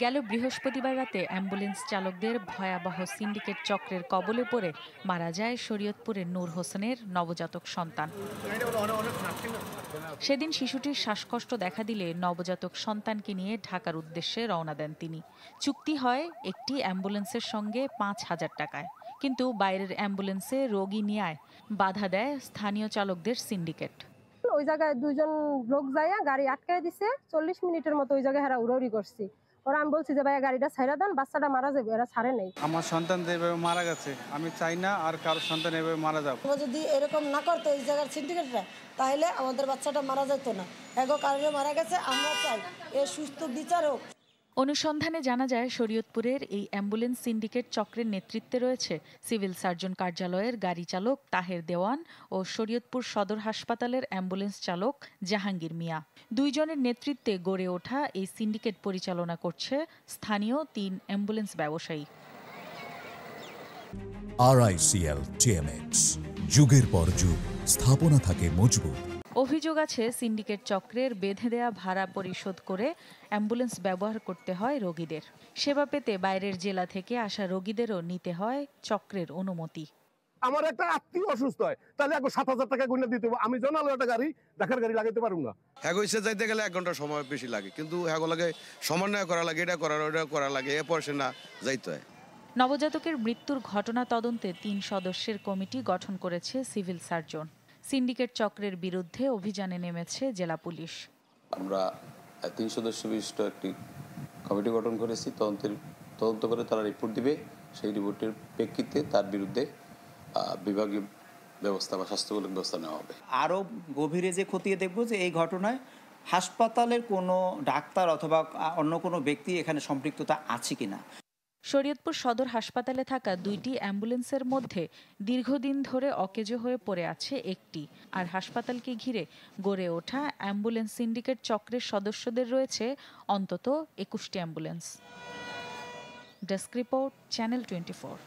গেল বৃহস্পতিবার রাতে অ্যাম্বুলেন্স চালকদের ভয়াবহ সিন্ডিকেট চক্রের কবলে পড়ে মারা যায় শরীয়তপুরের নূর হোসেনের নবজাতক সন্তান। সেদিন শিশুটির শ্বাসকষ্ট দেখা দিলে নবজাতক সন্তানকে নিয়ে ঢাকার উদ্দেশ্যে রওনা দেন তিনি। চুক্তি হয় একটি অ্যাম্বুলেন্সের সঙ্গে ৫,০০০ টাকায়, কিন্তু বাইরের অ্যাম্বুলেন্সে রোগী নেয়ায় বাধা দেয় স্থানীয় চালকদের সিন্ডিকেট। ওই জায়গায় দুইজন লোক যাইয়া গাড়ি আটকায় দিছে, 40 মিনিটের মতো ওই জায়গায় হারা উড়াউড়ি করছি। ওরা আমি বলছি যে ভাইয়া গাড়িটা ছাইড়া দেন, বাচ্চাটা মারা যাবে, এরা ছাড়ে নাই। আমার সন্তান যেভাবে মারা গেছে, আমি চাই না আর কারোর সন্তান এভাবে মারা যাক। যদি এরকম না করতো এই জায়গার সিন্ডিকেটরা, তাহলে আমাদের বাচ্চাটা মারা যেত না। এগো কারণে মারা গেছে, আমরা চাই এর সুস্থ বিচার হোক। অনুসন্ধানে জানা যায় শরীয়তপুরের এই অ্যাম্বুলেন্স সিন্ডিকেট চক্রের নেতৃত্বে রয়েছে সিভিল সার্জন কার্যালয়ের গাড়ি চালক তাহের দেওয়ান ও শরীয়তপুর সদর হাসপাতালের অ্যাম্বুলেন্স চালক জাহাঙ্গীর মিয়া। দুইজনের নেতৃত্বে গড়ে ওঠা এই সিন্ডিকেট পরিচালনা করছে স্থানীয় ৩ অ্যাম্বুলেন্স ব্যবসায়ী। RICL TMX, যুগের পর যুগ স্থাপনা থাকে মজবুত। অভিযোগ আছে সিন্ডিকেট চক্রের বেঁধে দেয়া ভাড়া পরিশোধ করে অ্যাম্বুলেন্স ব্যবহার করতে হয় রোগীদের। সেবা পেতে বাইরের জেলা থেকে আসা রোগীদেরও নিতে হয় চক্রের অনুমতি। আমার একটা আত্মীয় অসুস্থ হয়, তাহলে 7,000 টাকা গুণে দিতে হবে। আমি জনালো একটা গাড়ি, ঢাকার গাড়ি লাগাইতে পারবো না। হ্যাগোইসে যাইতে গেলে 1 ঘন্টা সময় বেশি লাগে, কিন্তু হ্যাগো লাগে সমন্বয় করা লাগে, এটা করা লাগে, এরপর সে না যাইতে হয়। নবজাতকের মৃত্যুর ঘটনা তদন্তে 3 সদস্যের কমিটি গঠন করেছে সিভিল সার্জন। সিন্ডিকেট চক্রের বিরুদ্ধে অভিযানে নেমেছে জেলা পুলিশ। আমরা 3 সদস্য বিশিষ্ট একটি কমিটি গঠন করেছি। তদন্ত করে তারা রিপোর্ট দিবে। সেই রিপোর্টের প্রেক্ষিতে তার বিরুদ্ধে বিভাগীয় ব্যবস্থা বা শাস্তিমূলক ব্যবস্থা নেওয়া হবে। আরও গভীরে যে খতিয়ে দেখব যে এই ঘটনায় হাসপাতালের কোনো ডাক্তার অথবা অন্য কোনো ব্যক্তি এখানে সম্পৃক্ততা আছে কিনা। শরীয়তপুর সদর হাসপাতালে থাকা 2টি অ্যাম্বুলেন্সের মধ্যে দীর্ঘদিন ধরে অকেজো হয়ে পড়ে আছে একটি, আর হাসপাতালকে ঘিরে গড়ে ওঠা অ্যাম্বুলেন্স সিন্ডিকেট চক্রের সদস্যদের রয়েছে অন্তত 21টি অ্যাম্বুলেন্স। Desk report, channel 24।